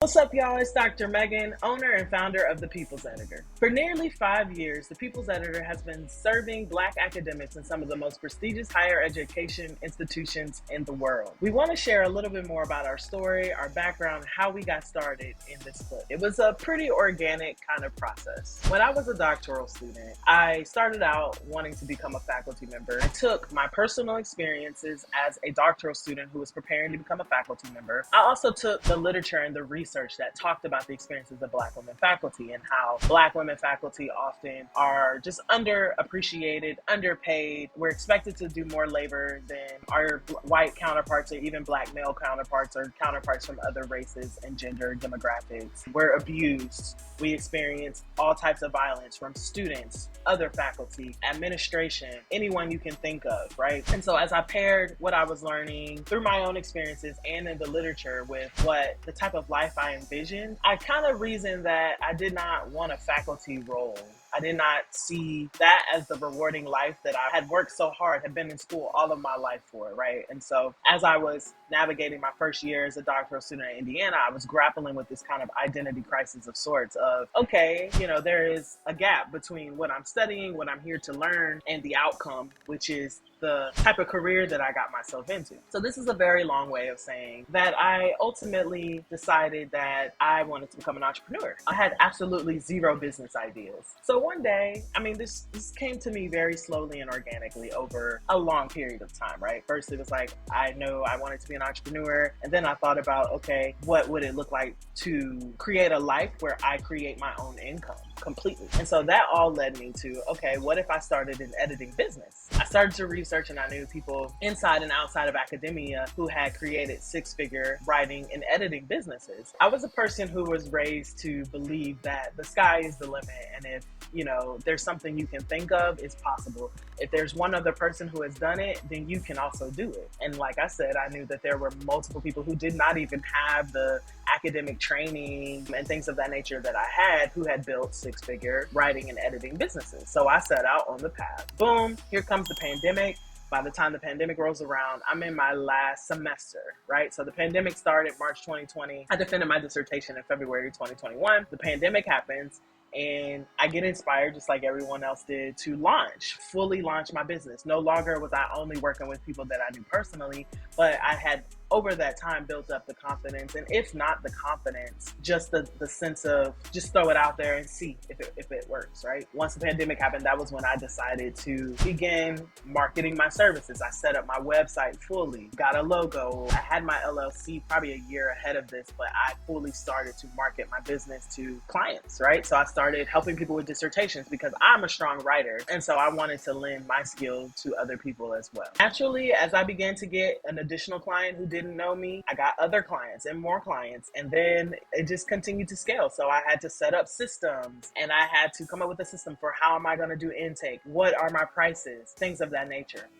What's up, y'all? It's Dr. Megan, owner and founder of The People's Editor. For nearly 5 years, The People's Editor has been serving Black academics in some of the most prestigious higher education institutions in the world. We want to share a little bit more about our story, our background, how we got started in this book. It was a pretty organic kind of process. When I was a doctoral student, I started out wanting to become a faculty member. I took my personal experiences as a doctoral student who was preparing to become a faculty member. I also took the literature and the research that talked about the experiences of Black women faculty and how Black women faculty often are just underappreciated, underpaid. We're expected to do more labor than our white counterparts or even Black male counterparts or counterparts from other races and gender demographics. We're abused. We experience all types of violence from students, other faculty, administration, anyone you can think of, right? And so as I paired what I was learning through my own experiences and in the literature with what the type of life I envisioned, I kind of reasoned that I did not want a faculty role. I did not see that as the rewarding life that I had worked so hard, had been in school all of my life for, right? And so as I was navigating my first year as a doctoral student in Indiana, I was grappling with this kind of identity crisis of sorts of, okay, there is a gap between what I'm studying, what I'm here to learn, and the outcome, which is the type of career that I got myself into. So this is a very long way of saying that I ultimately decided that I wanted to become an entrepreneur. I had absolutely zero business ideas. So one day, this came to me very slowly and organically over a long period of time, right? First, it was like, I know I wanted to be an entrepreneur. And then I thought about, okay, what would it look like to create a life where I create my own income completely? And so that all led me to, okay, what if I started an editing business? I started to research and I knew people inside and outside of academia who had created six-figure writing and editing businesses. I was a person who was raised to believe that the sky is the limit, and if there's something you can think of, it's possible. If there's one other person who has done it, then you can also do it. And like I said, I knew that there were multiple people who did not even have the academic training and things of that nature that I had who had built six-figure writing and editing businesses. So I set out on the path. Boom, here comes the pandemic. By the time the pandemic rolls around, I'm in my last semester, right? So the pandemic started March 2020. I defended my dissertation in February 2021. The pandemic happens, and I get inspired, just like everyone else did, to fully launch my business. No longer was I only working with people that I knew personally, but I had over that time built up the confidence, and if not the confidence, just the sense of just throw it out there and see if it works, right? Once the pandemic happened, that was when I decided to begin marketing my services. I set up my website fully, got a logo. I had my LLC probably a year ahead of this, but I fully started to market my business to clients, right? So I started helping people with dissertations because I'm a strong writer, and so I wanted to lend my skill to other people as well. Naturally, as I began to get an additional client who didn't know me, I got other clients and more clients, and then it just continued to scale. So I had to set up systems, and I had to come up with a system for how am I going to do intake, what are my prices, things of that nature.